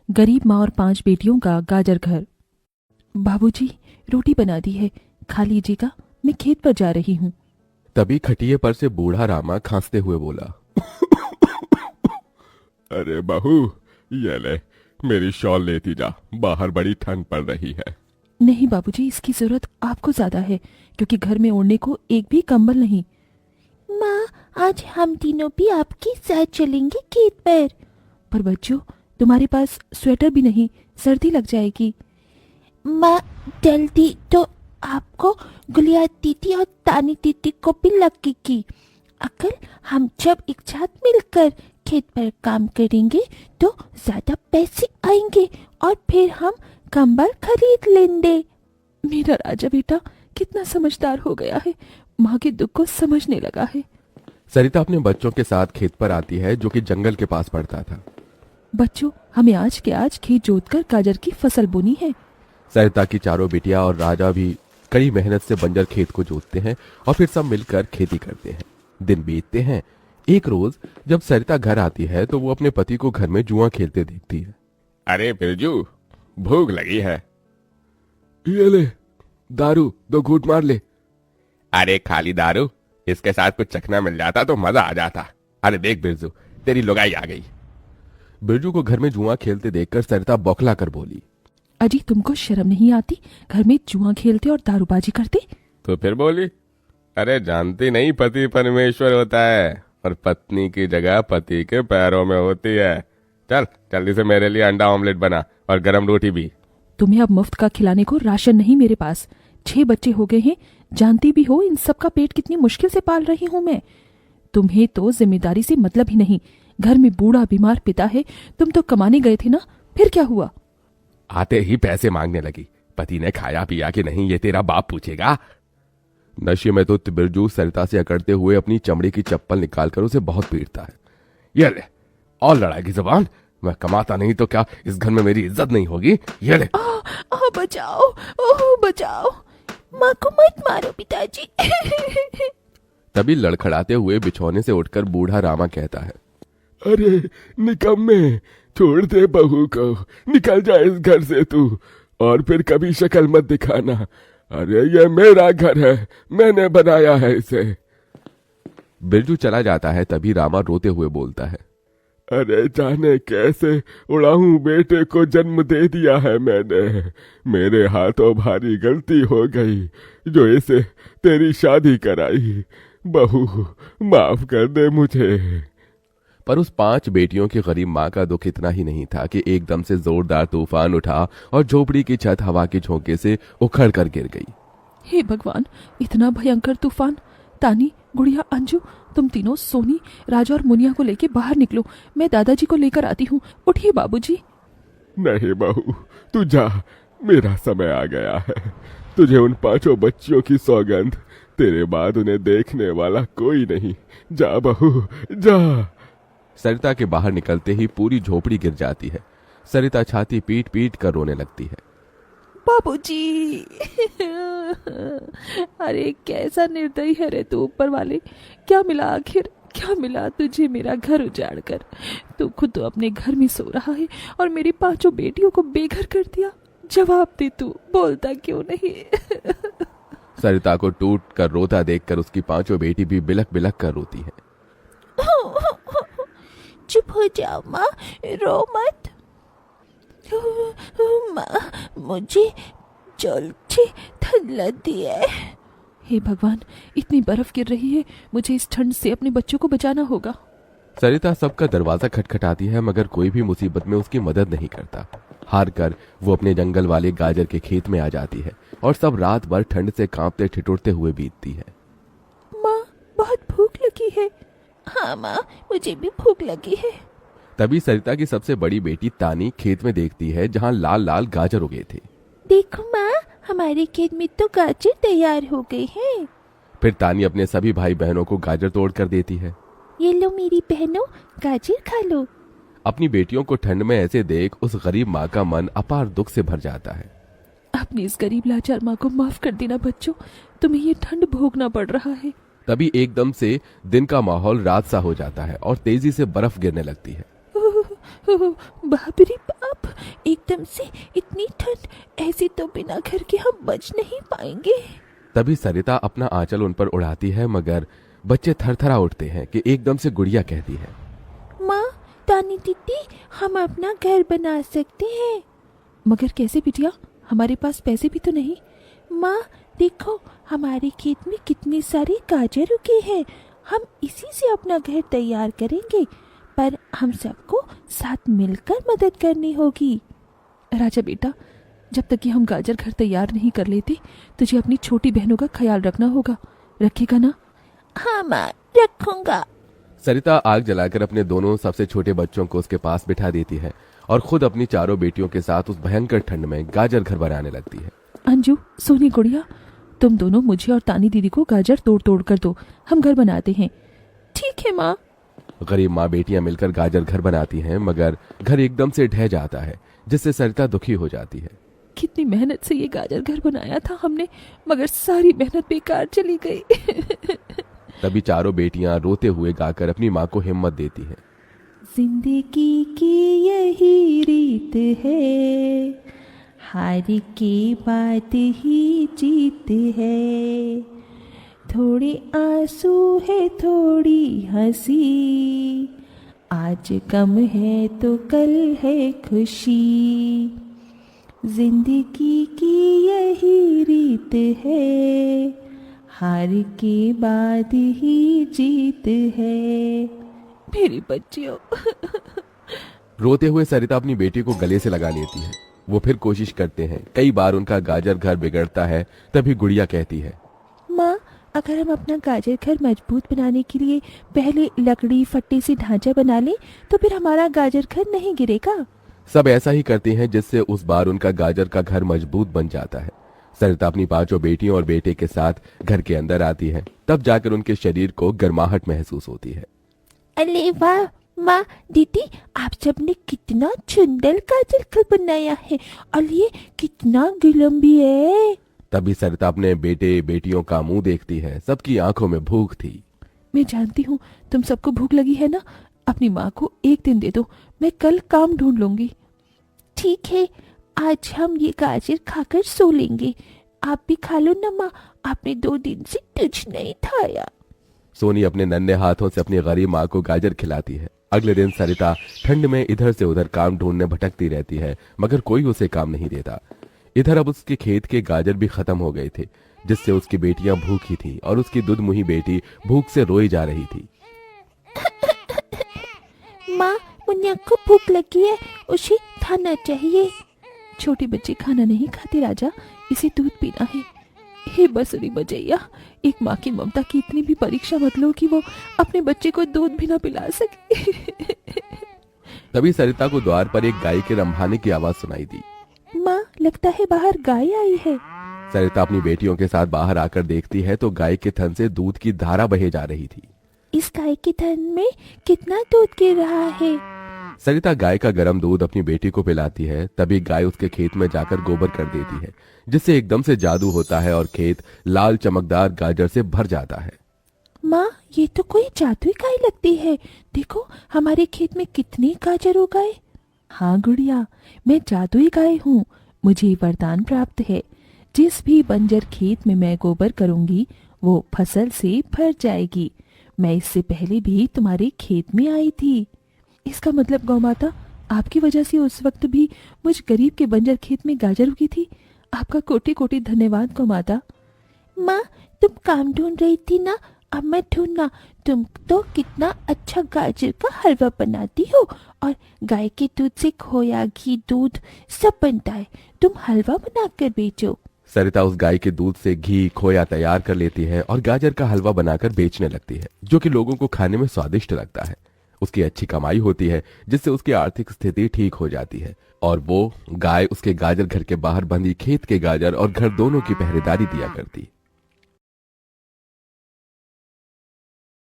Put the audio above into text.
गरीब माँ और 5 बेटियों का गाजर घर। बाबूजी, रोटी बना दी है, खा लीजिएगा, मैं खेत पर जा रही हूँ। तभी खटिये पर से बूढ़ा रामा खांसते हुए बोला, अरे बहू, ये ले, मेरी शॉल लेती जा, बाहर बड़ी ठंड पड़ रही है। नहीं बाबूजी, इसकी जरूरत आपको ज्यादा है, क्योंकि घर में ओढ़ने को एक भी कंबल नहीं। माँ, आज हम तीनों भी आपके साथ चलेंगे खेत पर। पर बच्चों, तुम्हारे पास स्वेटर भी नहीं, सर्दी लग जाएगी। माँ, जल्दी तो आपको गुलिया दीदी और तानी दीदी को भी लगेगी। अगर हम जब एक साथ मिलकर खेत पर काम करेंगे तो ज्यादा पैसे आएंगे और फिर हम कंबल खरीद लेंगे। मेरा राजा बेटा कितना समझदार हो गया है, माँ के दुख को समझने लगा है। सरिता अपने बच्चों के साथ खेत पर आती है, जो कि जंगल के पास पड़ता था। बच्चों, हमें आज के आज खेत जोतकर गाजर की फसल बोनी है। सरिता की चारों बेटियां और राजा भी कड़ी मेहनत से बंजर खेत को जोतते हैं और फिर सब मिलकर खेती करते हैं। दिन बीतते हैं। एक रोज जब सरिता घर आती है तो वो अपने पति को घर में जुआ खेलते देखती है। अरे बिरजू, भूख लगी है। ये ले, दारू 2 घूंट मार ले। अरे खाली दारू, इसके साथ कुछ चखना मिल जाता तो मजा आ जाता। अरे देख बिरजू, तेरी लुगाई आ गई। बिरजू को घर में जुआ खेलते देखकर सरिता बौखला कर बोली, अजी, तुमको शर्म नहीं आती? घर में जुआ खेलते और दारूबाजी करते। तो फिर बोली, अरे जानती नहीं, पति परमेश्वर होता है और पत्नी की जगह पति के पैरों में होती है। चल जल्दी से मेरे लिए अंडा ऑमलेट बना और गरम रोटी भी। तुम्हें अब मुफ्त का खिलाने को राशन नहीं मेरे पास। 6 बच्चे हो गए हैं, जानती भी हो इन सब का पेट कितनी मुश्किल से पाल रही हूँ मैं। तुम्हें तो जिम्मेदारी से मतलब ही नहीं। घर में बूढ़ा बीमार पिता है, तुम तो कमाने गए थे ना, फिर क्या हुआ? आते ही पैसे मांगने लगी। पति ने खाया पिया कि नहीं ये तेरा बाप पूछेगा। नशे में तो बिरजू सरिता से अकड़ते हुए अपनी चमड़ी की चप्पल निकालकर उसे बहुत पीटता है। ये ले, और लड़ाई की जबान। मैं कमाता नहीं तो क्या इस घर में मेरी इज्जत नहीं होगी? ये ले। बचाओ, ओह बचाओ, माँ को मत मारो पिताजी। तभी लड़खड़ाते हुए बिछौने से उठकर बूढ़ा रामा कहता है, अरे निकम्मे, छोड़ दे बहू को, निकल जा इस घर से तू, और फिर कभी शक्ल मत दिखाना। अरे ये मेरा घर है, मैंने बनाया है इसे। बिरजू चला जाता है। तभी रामा रोते हुए बोलता है, अरे जाने कैसे उड़ाऊं बेटे को जन्म दे दिया है मैंने। मेरे हाथों भारी गलती हो गई जो इसे तेरी शादी कराई। बहू माफ कर दे मुझे। पर उस 5 बेटियों की गरीब माँ का दुख इतना ही नहीं था कि एकदम से जोरदार तूफान उठा और झोपड़ी की छत हवा के झोंके से उखड़ कर गिर गई। हे भगवान, इतना भयंकर तूफान! तानी, गुड़िया, अंजू, तुम तीनों सोनी, राजा और मुनिया को लेके बाहर निकलो, मैं दादाजी को लेकर आती हूँ। उठिए बाबूजी। नहीं बहू, तू जा, मेरा समय आ गया है। तुझे उन 5 बच्चियों की सौगंध, तेरे बाद उन्हें देखने वाला कोई नहीं। जा बहू, जा। सरिता के बाहर निकलते ही पूरी झोपड़ी गिर जाती है। सरिता छाती पीट पीट कर रोने लगती है। बाबूजी! अरे कैसा निर्दयी है रे तू ऊपर वाले! क्या मिला आखिर, क्या मिला तुझे मेरा घर उजाड़ कर? तू खुद तो अपने घर में सो रहा है और मेरी 5 बेटियों को बेघर कर दिया। जवाब दे, तू बोलता क्यों नहीं? सरिता को टूट कर रोता देखकर उसकी 5 बेटी भी बिलख बिलख कर रोती है। चुप हो जाओ माँ, रो मत। माँ, मुझे जल्दी ठंड लगती है। हे भगवान, इतनी बर्फ गिर रही है, मुझे इस ठंड से अपने बच्चों को बचाना होगा। सरिता सबका दरवाजा खटखटाती है, मगर कोई भी मुसीबत में उसकी मदद नहीं करता। हार कर वो अपने जंगल वाले गाजर के खेत में आ जाती है और सब रात भर ठंड से कांपते ठिठुरते हुए बीतती है। माँ, बहुत भूख लगी है। हाँ माँ, मुझे भी भूख लगी है। तभी सरिता की सबसे बड़ी बेटी तानी खेत में देखती है जहाँ लाल लाल गाजर उगे थे। देखो माँ, हमारे खेत में तो गाजर तैयार हो गए हैं। फिर तानी अपने सभी भाई बहनों को गाजर तोड़ कर देती है। ये लो मेरी बहनों, गाजर खा लो। अपनी बेटियों को ठंड में ऐसे देख उस गरीब माँ का मन अपार दुख से भर जाता है। अपनी इस गरीब लाचार माँ को माफ कर देना बच्चों, तुम्हें ये ठंड भोगना पड़ रहा है। तभी एकदम से दिन का माहौल रात सा हो जाता है और तेजी से बर्फ गिरने लगती है। बाप रे बाप, एकदम से इतनी ठंड, ऐसी तो बिना घर के हम बच नहीं पाएंगे। तभी सरिता अपना आंचल उन पर उड़ाती है, मगर बच्चे थरथरा उठते हैं कि एकदम से गुड़िया कहती है, माँ, तानी दीदी, हम अपना घर बना सकते हैं। मगर कैसे बिटिया, हमारे पास पैसे भी तो नहीं। माँ देखो, हमारे खेत में कितने सारे गाजर उगे हैं, हम इसी से अपना घर तैयार करेंगे, पर हम सबको साथ मिलकर मदद करनी होगी। राजा बेटा, जब तक कि हम गाजर घर तैयार नहीं कर लेते, तुझे अपनी छोटी बहनों का ख्याल रखना होगा। रखेगा ना? हाँ माँ, रखूंगा। सरिता आग जलाकर अपने दोनों सबसे छोटे बच्चों को उसके पास बिठा देती है और खुद अपनी चारों बेटियों के साथ उस भयंकर ठंड में गाजर घर बनाने लगती है। अंजू, सोनी, गुड़िया, तुम दोनों मुझे और तानी दीदी को गाजर तोड़ तोड़ कर दो, हम घर बनाते हैं। ठीक है माँ। गरीब माँ बेटियां मिलकर गाजर घर बनाती हैं, मगर घर एकदम से ढह जाता है, जिससे सरिता दुखी हो जाती है। कितनी मेहनत से ये गाजर घर बनाया था हमने, मगर सारी मेहनत बेकार चली गई। तभी चारों बेटियां रोते हुए गाकर अपनी माँ को हिम्मत देती हैं। जिंदगी की यही रीत है, हार के बाद ही जीत है, थोड़े आंसू है थोड़ी हंसी, आज गम है तो कल है खुशी, जिंदगी की यही रीत है, हार के बाद ही जीत है। मेरी बच्चियों। रोते हुए सरिता अपनी बेटी को गले से लगा लेती है। वो फिर कोशिश करते हैं, कई बार उनका गाजर घर बिगड़ता है। तभी गुड़िया कहती है, माँ, अगर हम अपना गाजर घर मजबूत बनाने के लिए पहले लकड़ी फट्टे से ढांचा बना लें, तो फिर हमारा गाजर घर नहीं गिरेगा। सब ऐसा ही करते हैं, जिससे उस बार उनका गाजर का घर मजबूत बन जाता है। सरिता अपनी पांचों बेटियों और बेटे के साथ घर के अंदर आती है। तब जाकर उनके शरीर को गर्माहट महसूस होती है। अरे वाह माँ, दीदी, आप सबने कितना सुंदर गाजर घर बनाया है, और ये कितना गुलाम भी है। तभी सरिता अपने बेटे बेटियों का मुंह देखती है। सबकी आंखों में भूख थी। मैं जानती हूँ तुम सबको भूख लगी है ना, अपनी माँ को एक दिन दे दो, मैं कल काम ढूंढ लूंगी। ठीक है, आज हम ये गाजर खाकर सो लेंगे। आप भी खा लो ना माँ, आपने 2 दिन से कुछ नहीं खाया। सोनी अपने नन्हे हाथों से अपनी गरीब माँ को गाजर खिलाती है। अगले दिन सरिता ठंड में इधर से उधर काम ढूंढने भटकती रहती है, मगर कोई उसे काम नहीं देता। इधर अब उसके खेत के गाजर भी खत्म हो गए थे, जिससे उसकी बेटियां भूखी थी और उसकी दुधमुही बेटी भूख से रोई जा रही थी। माँ, मुन्ना को भूख लगी है, उसे खाना चाहिए। छोटे बच्चे खाना नहीं खाते राजा, इसे दूध पीना है। हे बसुरी बजैया, एक माँ की ममता की इतनी भी परीक्षा मत लो कि वो अपने बच्चे को दूध भी ना पिला सके। तभी सरिता को द्वार पर एक गाय के रंभाने की आवाज सुनाई दी। माँ, लगता है बाहर गाय आई है। सरिता अपनी बेटियों के साथ बाहर आकर देखती है तो गाय के थन से दूध की धारा बहे जा रही थी। इस गाय के थन में कितना दूध गिर रहा है। सरिता गाय का गर्म दूध अपनी बेटी को पिलाती है। तभी गाय उसके खेत में जाकर गोबर कर देती है, जिससे एकदम से जादू होता है और खेत लाल चमकदार गाजर से भर जाता है। माँ, ये तो कोई जादुई गाय लगती है। देखो, हमारे खेत में कितने गाजर हो गए। हाँ गुड़िया, मैं जादुई गाय हूँ। मुझे वरदान प्राप्त है, जिस भी बंजर खेत में मैं गोबर करूंगी वो फसल से भर जाएगी। मैं इससे पहले भी तुम्हारे खेत में आई थी। इसका मतलब गौ माता, आपकी वजह से उस वक्त भी मुझ गरीब के बंजर खेत में गाजर उगी थी। आपका कोटि कोटि धन्यवाद गौ माता। माँ, तुम काम ढूंढ रही थी ना, अब मैं ढूंढना। तुम तो कितना अच्छा गाजर का हलवा बनाती हो, और गाय के दूध से खोया, घी, दूध सब बनता है। तुम हलवा बनाकर बेचो। सरिता उस गाय के दूध से घी खोया तैयार कर लेती है और गाजर का हलवा बनाकर बेचने लगती है, जो कि लोगों को खाने में स्वादिष्ट लगता है। उसकी अच्छी कमाई होती है, जिससे उसकी आर्थिक स्थिति ठीक हो जाती है और वो गाय उसके गाजर घर के बाहर बंधी खेत के गाजर और घर दोनों की पहरेदारी दिया करती।